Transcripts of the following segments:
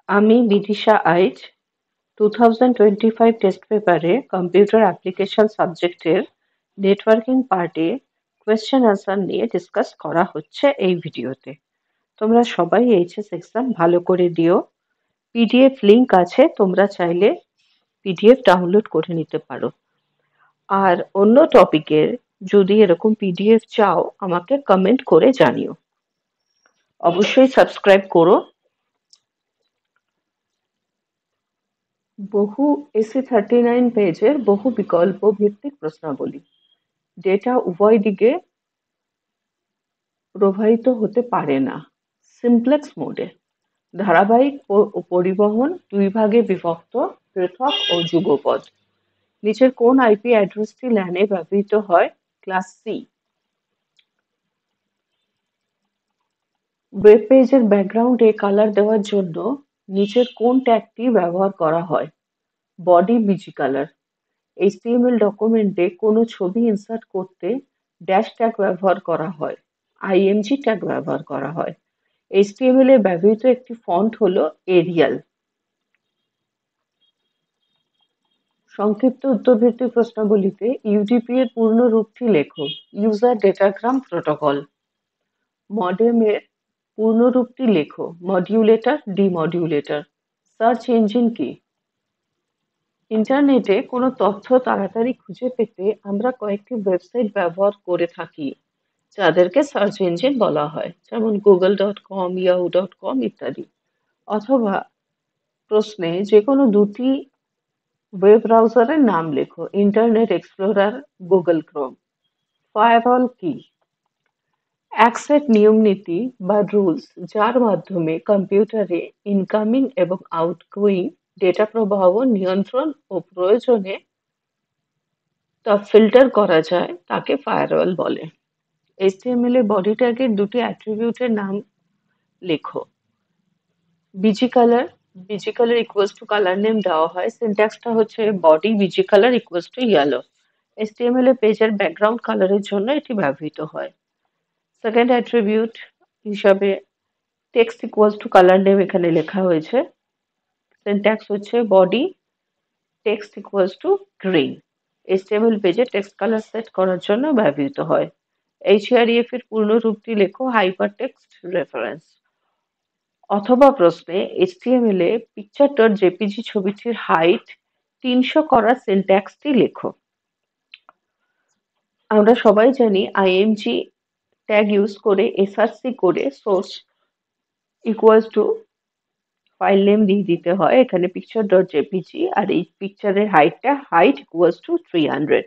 আমি বিদিশা আইচ 2025 টেস্ট পেপারে computer application সাবজেক্টের নেটওয়ার্কিং পার্টে কোয়েশ্চেন আনসার নিয়ে ডিসকাস করা হচ্ছে এই ভিডিওতে। তোমরা সবাই এইচএস এক্সাম ভালো করে দিও। পিডিএফ লিংক আছে, তোমরা চাইলে পিডিএফ ডাউনলোড করে নিতে পারো। আর অন্য টপিকের যদি এরকম পিডিএফ চাও আমাকে কমেন্ট করে জানিও। অবশ্যই সাবস্ক্রাইব করো। বহু এসি 39 পেজের বহু বিকল্প ভিত্তিক প্রশ্নাবলী। ডেটা উভয় দিকে প্রবাহিত হতে পারে না। সিমপ্লেক্স মোডে ধারাবাহিক পরিবহন দুই ভাগে বিভক্ত, পৃথক ও যুগপদ। নিচের কোন আইপি অ্যাড্রেসটি ল্যানে ব্যবহৃত হয়? Class C. ওয়েব পেজের ব্যাকগ্রাউন্ডে কালার দেওয়ার জন্য নিচের কোন ট্যাগটি ব্যবহার করা হয়? Body BG colour. এইচটিএমএল ডকুমেন্টে কোনো ছবি ইনসার্ট করতে ড্যাশ ট্যাগ ব্যবহার করা হয়, আইএমজি ট্যাগ ব্যবহার করা হয়। এইচটিএমএল এ ব্যবহৃত একটি ফন্ট হলো এরিয়াল। সংক্ষিপ্ত উত্তরভিত্তিক প্রশ্নাবলীতে ইউডিপি এর পূর্ণ রূপটি লেখো। User ডেটাগ্রাম protocol. মডেমের পূর্ণ রূপটি লেখো। মডিউলেটর, ডিমডিউলেটর। সার্চ ইঞ্জিন কি? ইন্টারনেটে কোনো তথ্য তাড়াতাড়ি খুঁজে পেতে আমরা কয়েকটি ওয়েবসাইট ব্যবহার করে থাকি, যাদেরকে সার্চ ইঞ্জিন বলা হয়, যেমন google.com, yahoo.com ইত্যাদি। অথবা প্রশ্নে যে কোনো দুটি ওয়েব ব্রাউজারের নাম লেখো। Internet Explorer, Google Chrome. Firewall কি? এক সেট নিয়মনীতি বা রুলস যার মাধ্যমে কম্পিউটারে ইনকামিং এবং আউটগোয়িং ডেটা প্রবাহ নিয়ন্ত্রণ ও প্রয়োজনে তা ফিল্টার করা যায় তাকে ফায়ারওয়াল বলে। এইচটিএমএল এ বডি ট্যাগের দুটি অ্যাট্রিবিউটের নাম লেখো। BG colour, BG colour equals to colour name দেওয়া হয়। সিনট্যাক্সটা হচ্ছে body BG colour equals to yellow. HTML এ পেজের ব্যাকগ্রাউন্ড কালারের জন্য এটি ব্যবহৃত হয়। সেকেন্ড অ্যাট্রিবিউট হিসাবে text equals to colour name এখানে লেখা হয়েছে। সিনট্যাক্স হচ্ছে body text equals to green. HTML পেজে টেক্সট কালার সেট করার জন্য ব্যবহৃত হয়। এইচআরইএফ এর পূর্ণ রূপটি লেখো। Hyper text reference. অথবা প্রশ্নে এইচটিএমএল এ picture.jpg ছবিটির হাইট 300 করার সিনট্যাক্সটি লেখো। আমরা সবাই জানি আইএমজি ট্যাগ ইউজ করে এসআরসি করে source equals to file name দিয়ে দিতে হয়। এখানে picture.jpg আর এই পিকচারের হাইটটা height equals to 300।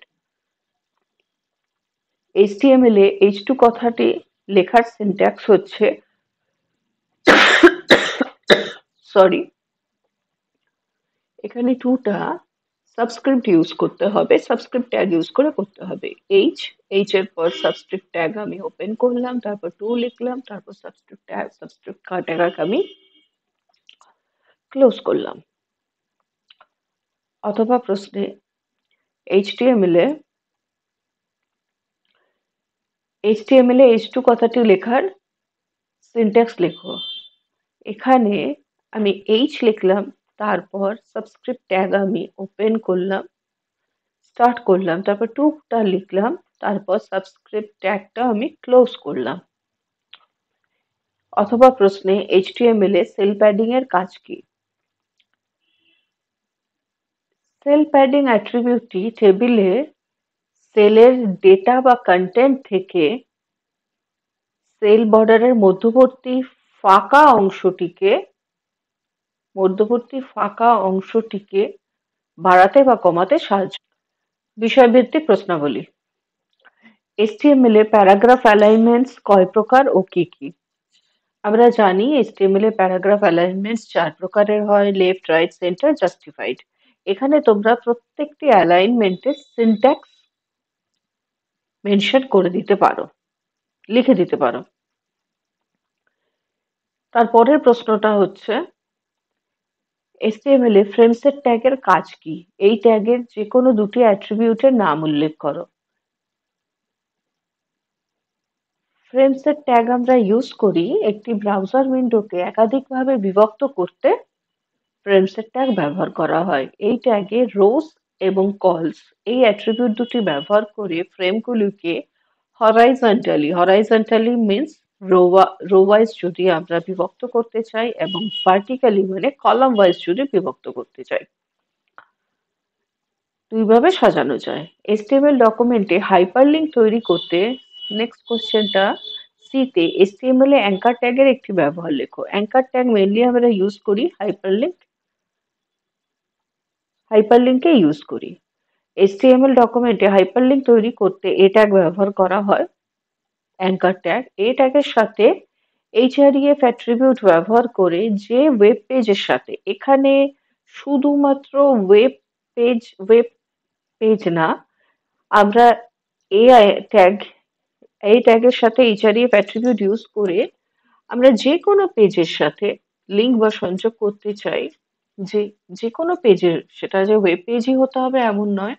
HTML A h2 কথাটি লেখার সিনট্যাক্স হচ্ছে সরি, এখানে টুটা সাবস্ক্রিপ্ট ইউজ করতে হবে, সাবস্ক্রিপ্ট ট্যাগ ইউজ করে করতে হবে। এইচ এর পর সাবস্ক্রিপ্ট ট্যাগ আমি ওপেন করলাম, তারপর টু লিখলাম, তারপর সাবস্ক্রিপ্ট ট্যাগ আমি ক্লোজ করলাম। অথবা প্রশ্নে এইচটিএমএল এ h2 কথাটি লেখার সিনট্যাক্স লেখো। এখানে আমি এইচ লিখলাম, তারপর সাবস্ক্রিপ্ট ট্যাগ আমি ওপেন করলাম, স্টার্ট করলাম, তারপর টুটা লিখলাম, তারপর সাবস্ক্রিপ্ট ট্যাগটা আমি ক্লোজ করলাম। অথবা প্রশ্নে এইচটিএমএল এ সেল প্যাডিং এর কাজ কি? সেল প্যাডিং অ্যাট্রিবিউটটি টেবিলে সেলের ডেটা বা কন্টেন্ট থেকে সেল বর্ডারের মধ্যবর্তী ফাঁকা অংশটিকে বাড়াতে বা কমাতে সাহায্য। বিষয়ভিত্তিক প্রশ্নাবলী। এইচটিএমএল এ প্যারাগ্রাফ অ্যালাইনমেন্টস কয় প্রকার ও কি কি? আমরা জানি এইচটিএমএল এ প্যারাগ্রাফ অ্যালাইনমেন্টস 4 প্রকারের হয়: লেফট, রাইট, সেন্টার, জাস্টিফাইড। এখানে তোমরা প্রত্যেকটি অ্যালাইনমেন্টের সিনট্যাক্স মেনশন করে দিতে পারো, লিখে দিতে পারো। তারপরের প্রশ্নটা হচ্ছে এইচটিএমএল এ ফ্রেমসেট ট্যাগের কাজ কি? এই ট্যাগের যে কোনো দুটি অ্যাট্রিবিউটের নাম উল্লেখ করো। ফ্রেমসেট ট্যাগ আমরা ইউজ করি একটি ব্রাউজার উইন্ডোকে একাধিকভাবে বিভক্ত করতে ফ্রেমসের ট্যাগ ব্যবহার করা হয়। এই ট্যাগে রোস এবং কলস এই অ্যাট্রিবিউট দুটি ব্যবহার করে ফ্রেমগুলিকে হরাইজন্টালি মিন্স রো ওয়াইজ যদি আমরা বিভক্ত করতে চাই এবং ভার্টিক্যালি মানে কলাম ওয়াইজ যদি বিভক্ত করতে চাই, দুইভাবে সাজানো যায়। HTML ডকুমেন্টে হাইপারলিংক তৈরি করতে নেক্সট কোশ্চেনটা সিতে HTML এ অ্যাঙ্কার ট্যাগের একটি ব্যবহার লেখো। অ্যাঙ্কার ট্যাগ মেইনলি আমরা ইউজ করি হাইপারলিংকে ইউজ করি। HTML ডকুমেন্টে হাইপারলিংক তৈরি করতে এ ট্যাগ ব্যবহার করা হয়, অ্যাঙ্কার ট্যাগ। এ ট্যাগের সাথে href অ্যাট্রিবিউট ব্যবহার করে যে ওয়েব পেজের সাথে, এখানে শুধুমাত্র ওয়েব পেজ ওয়েব পেজ না, আমরা এআই ট্যাগ এই ট্যাগের সাথে href অ্যাট্রিবিউট ইউজ করে আমরা যে কোনো পেজের সাথে লিঙ্ক বা সংযোগ করতে চাই, যে যে কোনো পেজের, সেটা যে ওয়েব পেজই হতে হবে এমন নয়।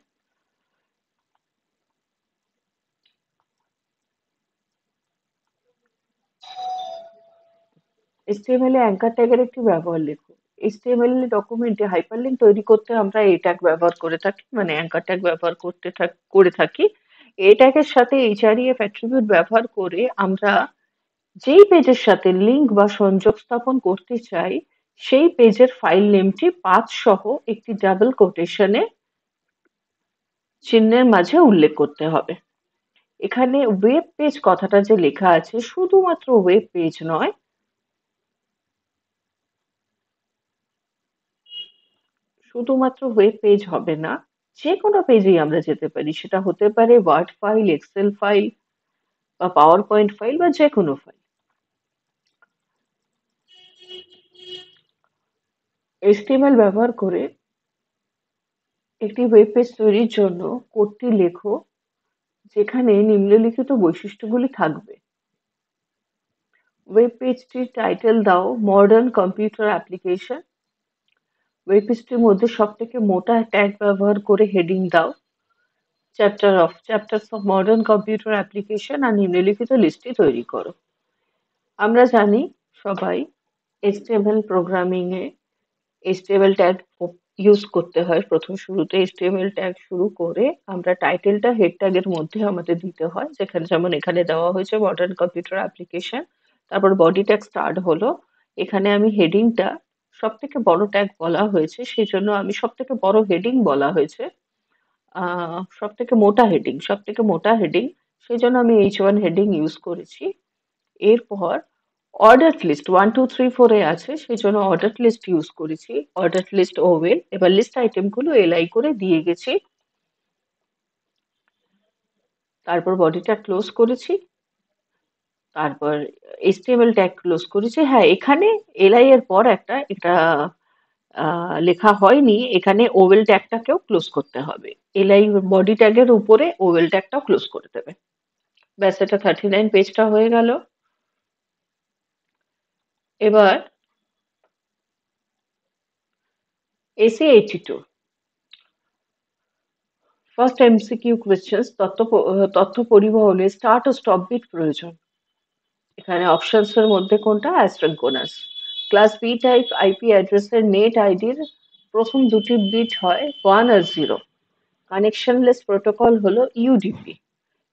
HTML এ অ্যাঙ্কার ট্যাগের একটি ব্যবহার লেখো। HTML ডকুমেন্টে হাইপারলিংক তৈরি করতে আমরা এই ট্যাগ ব্যবহার করে থাকি, মানে অ্যাঙ্কার ট্যাগ ব্যবহার করে থাকি। এই ট্যাগের সাথে href অ্যাট্রিবিউট ব্যবহার করে আমরা যেই পেজের সাথে লিঙ্ক বা সংযোগ স্থাপন করতে চাই, সেই পেজের ফাইল নেমটি পাথ সহ একটি ডাবল কোটেশনে চিহ্নের মাঝে উল্লেখ করতে হবে। এখানে ওয়েব পেজ কথাটা যে লেখা আছে, শুধুমাত্র ওয়েব পেজ নয়, শুধুমাত্র ওয়েব পেজ হবে না, যে কোনো পেজেই আমরা যেতে পারি। সেটা হতে পারে ওয়ার্ড ফাইল, এক্সেল ফাইল বা পাওয়ার পয়েন্ট ফাইল বা যে কোনো ফাইল। HTML ব্যবহার করে একটি ওয়েব পেজ তৈরির জন্য কোডটি লেখো, যেখানে নিম্নলিখিত বৈশিষ্ট্যগুলি থাকবে। ওয়েব পেজটির টাইটেল দাও মডার্ন কম্পিউটার অ্যাপ্লিকেশন। ওয়েব পেজটির মধ্যে সবথেকে মোটা ট্যাগ ব্যবহার করে হেডিং দাও chapters of modern computer application আর নিম্নলিখিত লিস্টটি তৈরি করো। আমরা জানি সবাই HTML প্রোগ্রামিং এ HTML ট্যাগ ইউজ করতে হয়। প্রথম শুরুতে HTML ট্যাগ শুরু করে আমরা টাইটেলটা হেড ট্যাগের মধ্যে আমাদের দিতে হয়, যেখানে যেমন এখানে দেওয়া হয়েছে মডার্ন কম্পিউটার অ্যাপ্লিকেশন। তারপর বডি ট্যাগ স্টার্ট হলো। এখানে আমি হেডিংটা সব থেকে বড় ট্যাগ বলা হয়েছে, সেই জন্য আমি সব থেকে বড় হেডিং বলা হয়েছে, সব থেকে মোটা হেডিং, সেই জন্য আমি H1 হেডিং ইউজ করেছি। এরপর অর্ডার লিস্ট 1 2 3 4 এ আছে, সেই জন্য অর্ডার লিস্ট ইউজ করেছি। অর্ডার লিস্ট ওভেল। এবার লিস্ট আইটেমগুলো এলআই করে দিয়ে গেছি। তারপর বডিটা ক্লোজ করেছি। তারপর HTML ট্যাগ ক্লোজ করেছি। হ্যাঁ, এখানে এলআই এর পর এটা লেখা হয়নি, এখানে ওভেল ট্যাগটাকেও ক্লোজ করতে হবে। এলআই বডি ট্যাগের উপরে ওভেল ট্যাগটাও ক্লোজ করে দেবে। ব্যাস, এটা 39 পেজটা হয়ে গেল। এবার এসি 82 ফার্স্ট এমসিকিউ কোয়েশ্চেন্স। তথ্য পরিবহনে স্টার্ট ও স্টপ বিট প্রয়োজন। এখানে অপশনস এর মধ্যে কোনটা? Asynchronous. Class B type IP অ্যাড্রেসের নেট আইডির প্রথম দুটি বিট হয় 1 আর 0। কানেকশনলেস প্রোটোকল হলো ইউডিপি।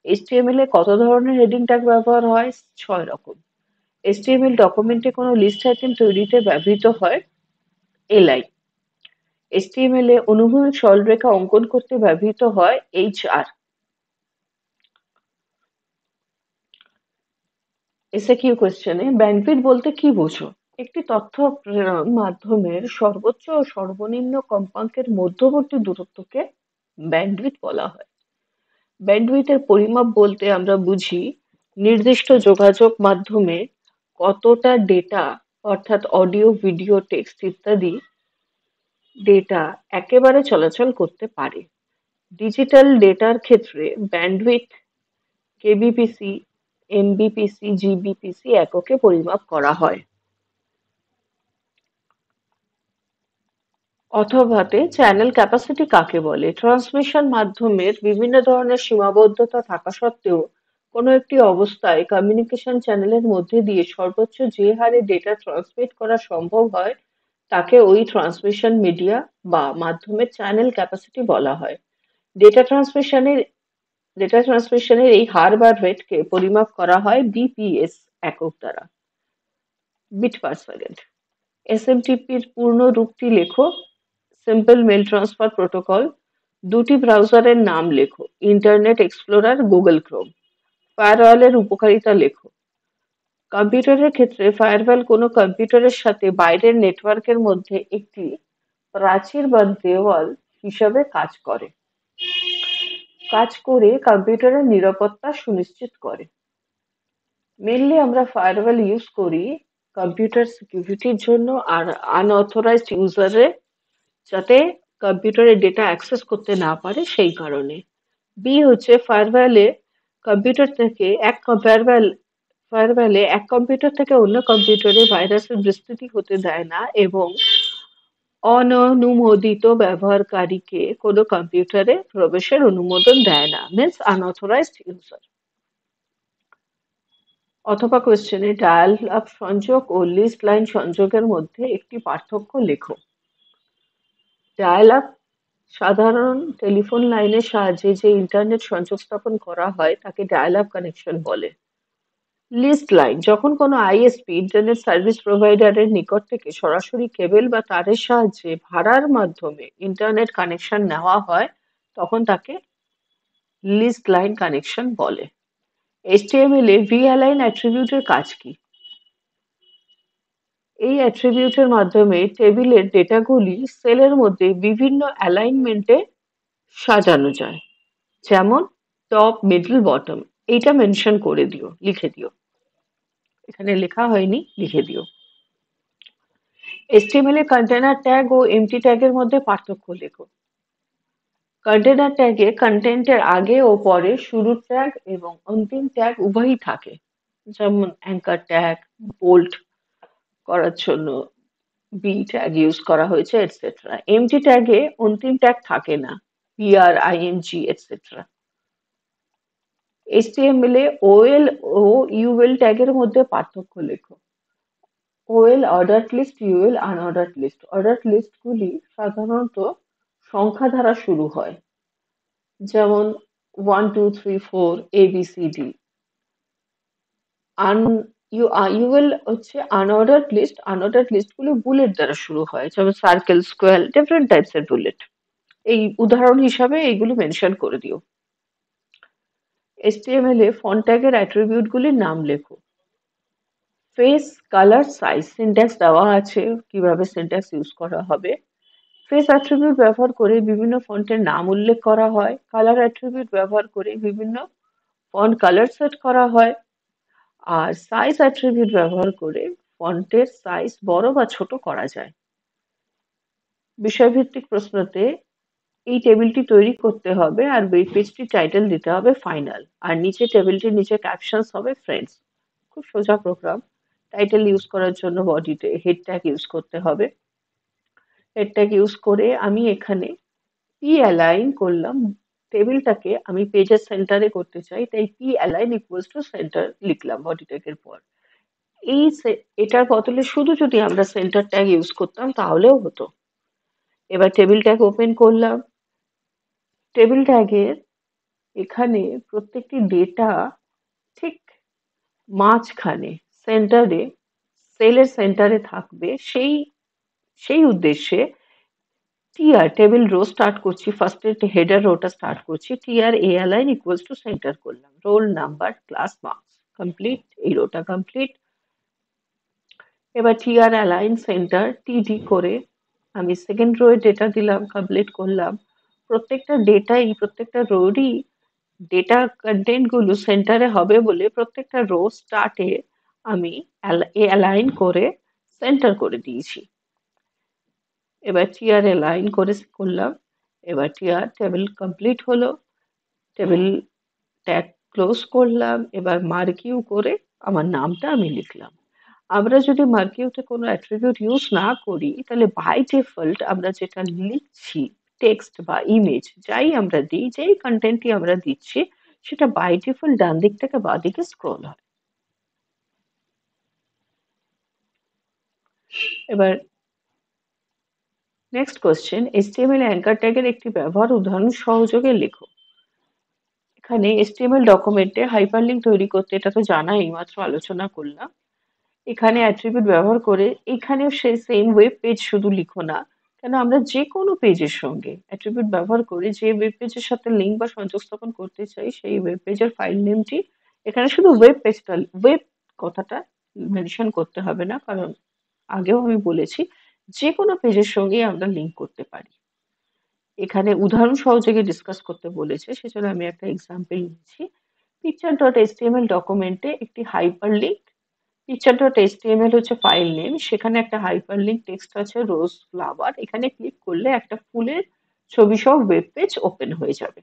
HTML এ কত ধরনের হেডিং ট্যাগ ব্যবহার হয়? 6 রকম। HTML ডকুমেন্টে কোনো লিস্ট আইটেম তৈরিতে ব্যবহৃত হয় এলআই। HTML এ অনুভূমিক সরলরেখা অঙ্কন করতে ব্যবহৃত হয় HR। এসএকিউ কোয়েশ্চেনে ব্যান্ডউইথ বলতে কি বোঝো? একটি তথ্য প্রেরণ মাধ্যমের সর্বোচ্চ ও সর্বনিম্ন কম্পাঙ্কের মধ্যবর্তী দূরত্বকে ব্যান্ডউইথ বলা হয়। ব্যান্ডউইথের পরিমাপ বলতে আমরা বুঝি নির্দিষ্ট যোগাযোগ মাধ্যমে কতটা ডেটা, অর্থাৎ অডিও, ভিডিও, টেক্সট ইত্যাদি ডেটা একেবারে চলাচল করতে পারে। ডিজিটাল ডেটার ক্ষেত্রে ব্যান্ডউইথ কেবিপিসি, এমবিপিসি, জিবিপিসি এককে পরিমাপ করা হয়। অথবাতে চ্যানেল ক্যাপাসিটি কাকে বলে? ট্রান্সমিশন মাধ্যমের বিভিন্ন ধরনের সীমাবদ্ধতা থাকা সত্ত্বেও কোনো একটি অবস্থায় কমিউনিকেশন চ্যানেলের মধ্যে দিয়ে সর্বোচ্চ যে হারে ডেটা ট্রান্সমিট করা সম্ভব হয় তাকে ওই ট্রান্সমিশন মিডিয়া বা মাধ্যমের চ্যানেল ক্যাপাসিটি বলা হয়। ডেটা ট্রান্সমিশনের ডেটা ট্রান্সমিশনের এই হার বা রেটকে পরিমাপ করা হয় বিপিএস একক দ্বারা, বিট পার সেকেন্ড। এসএমটিপির পূর্ণ রূপটি লেখো। Simple mail transfer protocol. দুটি ব্রাউজারের নাম লেখো, ইন্টারনেট এক্সপ্লোরার, গুগল ক্রোম। ফায়ারওয়ালের উপকারিতা লেখো। কম্পিউটারের ক্ষেত্রে ফায়ারওয়াল কোনো কম্পিউটারের সাথে বাইরের নেটওয়ার্কের মধ্যে একটি প্রাচীর বা দেওয়াল হিসাবে কাজ করে কম্পিউটারের নিরাপত্তা সুনিশ্চিত করে। মেনলি আমরা ফায়ারওয়াল ইউজ করি কম্পিউটার সিকিউরিটির জন্য আর আনঅথরাইজড ইউজারে যাতে কম্পিউটারের ডেটা অ্যাক্সেস করতে না পারে সেই কারণে। বি হচ্ছে কম্পিউটার থেকে এক ফায়ারওয়াল ফায়ারওয়ালে এক কম্পিউটার থেকে অন্য কম্পিউটারে ভাইরাসের বিস্তৃতি হতে দেয় না এবং অননুমোদিত ব্যবহারকারীকে কোনো কম্পিউটারে প্রবেশের অনুমোদন দেয় না, মিন্স আনঅথরাইজড ইউজার। অথবা কোয়েশ্চেনে ডায়াল আপ সংযোগ ও লিস্ট লাইন সংযোগের মধ্যে একটি পার্থক্য লেখো। ডায়াল আপ সাধারণ টেলিফোন লাইনের সাহায্যে যে ইন্টারনেট সংযোগ স্থাপন করা হয় তাকে ডায়াল আপ কানেকশন বলে। লিস্ট লাইন যখন কোনো আইএসপি ইন্টারনেট সার্ভিস প্রোভাইডারের নিকট থেকে সরাসরি কেবল বা তারের সাহায্যে ভাড়ার মাধ্যমে ইন্টারনেট কানেকশন নেওয়া হয় তখন তাকে লিস্ট লাইন কানেকশন বলে। এইচটিএমএল এ ভিএলাইন অ্যাট্রিবিউটের কাজ কি? এই অ্যাট্রিবিউটের মাধ্যমে টেবিলের ডেটাগুলি সেলের মধ্যে বিভিন্ন অ্যালাইনমেন্টে সাজানো যায়, যেমন টপ, মিডল, বটম। এইটা মেনশন করে দিও, লিখে দিও। এখানে লেখা হয়নি, লিখে দিও। HTML এ কন্টেনার ট্যাগ ও এমটি ট্যাগের মধ্যে পার্থক্য লেখো। কন্টেনার ট্যাগে কন্টেন্টের আগে ও পরে শুরুর ট্যাগ এবং অন্তিম ট্যাগ উভয়ই থাকে, যেমন অ্যাঙ্কার ট্যাগ, বোল্ড করার জন্য বি ট্যাগ ইউজ করা হয়েছে, এটসেট্রা। এমটি ট্যাগে অন্তিম ট্যাগ থাকে না, পিআর, আইএনজি, এটসেট্রা। HTML এ ওএল ও ইউএল ট্যাগের মধ্যে পার্থক্য লেখো। OL ordered list, UL unordered list. Ordered লিস্টগুলি সাধারণত সংখ্যা দ্বারা শুরু হয়, যেমন 1 2 3 4 ABCD। আন ইউএল হচ্ছে আনঅর্ডারড লিস্ট। আনঅর্ডারড লিস্টগুলো বুলেট দ্বারা শুরু হয়, যেমন সার্কেল, স্কোয়ার, ডিফারেন্ট টাইপস এর বুলেট। এই উদাহরণ হিসাবে এইগুলো মেনশন করে দিও। HTML এ ফন্ট ট্যাগের অ্যাট্রিবিউটগুলির নাম লেখো। Face, colour, size. সিনট্যাক্স দেওয়া আছে কিভাবে সিনট্যাক্স ইউজ করা হবে। ফেস অ্যাট্রিবিউট ব্যবহার করে বিভিন্ন ফন্টের নাম উল্লেখ করা হয়। কালার অ্যাট্রিবিউট ব্যবহার করে বিভিন্ন ফন্ট কালার সেট করা হয়। আর সাইজ অ্যাট্রিবিউট ব্যবহার করে ফন্টের সাইজ বড় বা ছোট করা যায়। বিষয়ভিত্তিক প্রশ্নতে এই টেবিলটি তৈরি করতে হবে আর ওয়েব পেজটি টাইটেল দিতে হবে ফাইনাল, আর নিচে টেবিলটির নিচে ক্যাপশনস হবে ফ্রেন্ডস। খুব সোজা প্রোগ্রাম। টাইটেল ইউজ করার জন্য বডিতে হেড ট্যাগ ইউজ করতে হবে। হেড ট্যাগ ইউজ করে আমি এখানে পি অ্যালাইন করলাম। টেবিলটাকে আমি পেজের সেন্টারে করতে চাই, তাই P align equals to centre লিখলাম বডি ট্যাগের পর। এটার বদলে শুধু যদি আমরা সেন্টার ট্যাগ ইউজ করতাম তাহলেও হতো। এবার টেবিল ট্যাগ ওপেন করলাম। টেবিল ট্যাগের এখানে প্রত্যেকটি ডেটা ঠিক মাঝখানে, সেন্টারে, সেলের সেন্টারে থাকবে। সেই সেই উদ্দেশ্যে টিআর টেবিল রো স্টার্ট করছি, ফার্স্টে হেডার রোটা স্টার্ট করছি। টিআর এ অ্যালাইন ইকুয়ালস টু সেন্টার করলাম। Roll number, class, marks. Complete. এই রোটা কমপ্লিট। এবার টিআর অ্যালাইন সেন্টার টিডি করে আমি সেকেন্ড রো এর ডেটা দিলাম, কমপ্লিট করলাম। প্রত্যেকটা রোরই ডেটা কন্টেন্ট গুলো সেন্টারে হবে বলে প্রত্যেকটা রো স্টার্টে আমি অ্যালাইন করে সেন্টার করে দিয়েছি। এবার টিআর অ্যালাইন করলাম। এবার টিআর টেবিল কমপ্লিট হলো। টেবিল ট্যাগ ক্লোজ করলাম। এবার মার্কিউ করে আমার নামটা আমি লিখলাম। আমরা যদি মার্কিউতে কোনো অ্যাট্রিবিউট ইউজ না করি তাহলে বাই ডিফল্ট আমরা যেটা লিখছি, টেক্সট বা ইমেজ যাই আমরা দিই, যেই কন্টেন্টই আমরা দিচ্ছি, সেটা বাই ডিফল্ট ডান দিক থেকে বাঁ দিকে স্ক্রল হয়। এবার নেক্সট কোয়েশ্চেন, HTML অ্যাঙ্কার ট্যাগের একটি ব্যবহার উদাহরণ সহযোগে লেখো। এখানে HTML ডকুমেন্টে হাইপারলিংক তৈরি করতে, এটা তো জানাই, মাত্র আলোচনা করলাম। এখানে অ্যাট্রিবিউট ব্যবহার করে এখানেও সেই সেম ওয়েব পেজ শুধু লিখো না, কেন আমরা যে কোনো পেজের সঙ্গে অ্যাট্রিবিউট ব্যবহার করে যে ওয়েব পেজের সাথে লিঙ্ক বা সংযোগ স্থাপন করতে চাই সেই ওয়েব পেজের ফাইল নেমটি, এখানে শুধু ওয়েব পেজটা, ওয়েব কথাটা মেনশন করতে হবে না, কারণ আগেও আমি বলেছি যে কোনো পেজের সঙ্গে আমরা লিঙ্ক করতে পারি। এখানে উদাহরণ সহযোগে ডিসকাস করতে বলেছে, সেজন্য আমি একটা এক্সাম্পল নিচ্ছি। picture.html ডকুমেন্টে একটি হাইপারলিংক, picture.html হচ্ছে ফাইল নেম, সেখানে একটা হাইপারলিংক টেক্সট আছে রোজ ফ্লাওয়ার, এখানে ক্লিক করলে একটা ফুলের ছবি সহ ওয়েব পেজ ওপেন হয়ে যাবে।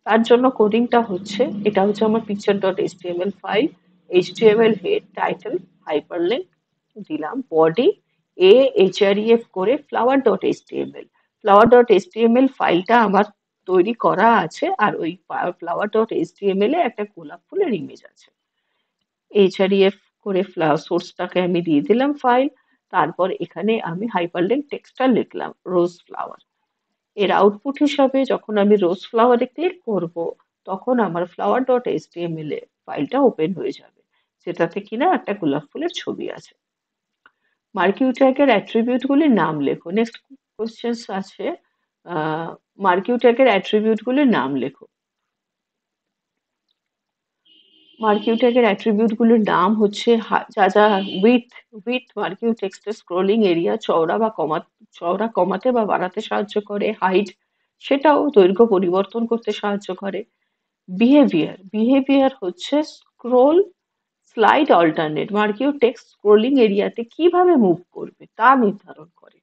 তার জন্য কোডিংটা হচ্ছে, এটা হচ্ছে আমার picture.html file, html head, title, hyperlink দিলাম, বডি href করে flower.html, flower.html ফাইলটা আমার তৈরি করা আছে, আর ওই flower.html এ একটা গোলাপ ফুলের ইমেজ আছে। href করে সোর্সটাকে আমি দিয়ে দিলাম ফাইল, তারপর এখানে আমি হাইপারলিংক টেক্সটটা লিখলাম রোজ ফ্লাওয়ার। এর আউটপুট হিসাবে যখন আমি রোজ ফ্লাওয়ারে ক্লিক করব, তখন আমার flower.html এ ফাইলটা ওপেন হয়ে যাবে, যেটাতে কিনা একটা গোলাপ ফুলের ছবি আছে। মার্কিউ ট্যাগের অ্যাট্রিবিউট গুলির নাম লেখো। নেক্সট কোশ্চেন্স আছে, মার্কিউ ট্যাগের অ্যাট্রিবিউট গুলির নাম লেখো। মার্কিউ ট্যাগের অ্যাট্রিবিউট গুলির নাম হচ্ছে যা যা উইথ, মার্কিউ টেক্সটের স্ক্রোলিং এরিয়া চওড়া কমাতে বা বাড়াতে সাহায্য করে। হাইট, সেটাও দৈর্ঘ্য পরিবর্তন করতে সাহায্য করে। বিহেভিয়ার হচ্ছে scroll slide alternate, marquee text scrolling এরিয়াতে কিভাবে মুভ করবে তা নির্ধারণ করে।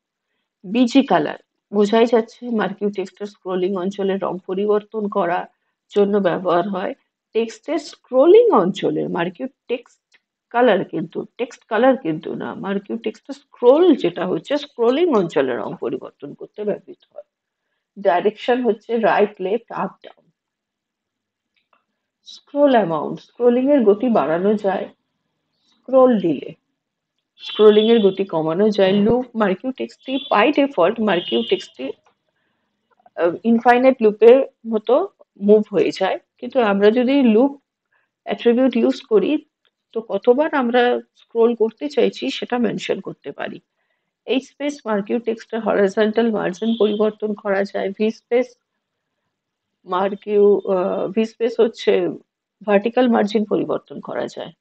বিজি কালার, বোঝাই যাচ্ছে মার্কিউ টেক্সটের স্ক্রোলিং অঞ্চলের রং পরিবর্তন করার জন্য ব্যবহার হয়। টেক্সটের স্ক্রোলিং অঞ্চলের মার্কিউ টেক্সট কালার কিন্তু না, মার্কিউ টেক্সটের স্ক্রোল যেটা হচ্ছে স্ক্রোলিং অঞ্চলের রং পরিবর্তন করতে ব্যবহৃত হয়। ডাইরেকশন হচ্ছে right, left, up, down. Scroll amount, scrolling এর গতি বাড়ানো যায়। স্ক্রোল ডিলে, স্ক্রোলিং এর গতি কমানো যায়। লুপ, মার্কিউ টেক্সটটি বাই ডিফল্ট মার্কিউ টেক্সটটি ইনফাইনাইট লুপের মতো মুভ হয়ে যায়, কিন্তু আমরা যদি লুপ অ্যাট্রিবিউট ইউজ করি তো কতবার আমরা স্ক্রোল করতে চাইছি সেটা মেনশন করতে পারি। এই স্পেস, মার্কিউ টেক্সটের হরাইজন্টাল মার্জিন পরিবর্তন করা যায়। মার্কিউ ভি স্পেস হচ্ছে ভার্টিক্যাল মার্জিন পরিবর্তন করা যায়।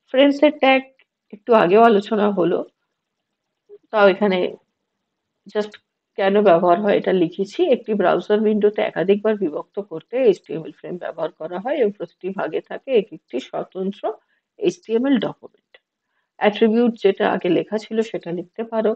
ফ্রেন্ডসের ট্যাগ একটু আগেও আলোচনা হলো, তাও এখানে জাস্ট কেন ব্যবহার হয় এটা লিখেছি। একটি ব্রাউজার উইন্ডোতে একাধিকবার বিভক্ত করতে HTML ফ্রেম ব্যবহার করা হয় এবং প্রতিটি ভাগে থাকে এক একটি স্বতন্ত্র HTML ডকুমেন্ট। অ্যাট্রিবিউট যেটা আগে লেখা ছিল সেটা লিখতে পারো।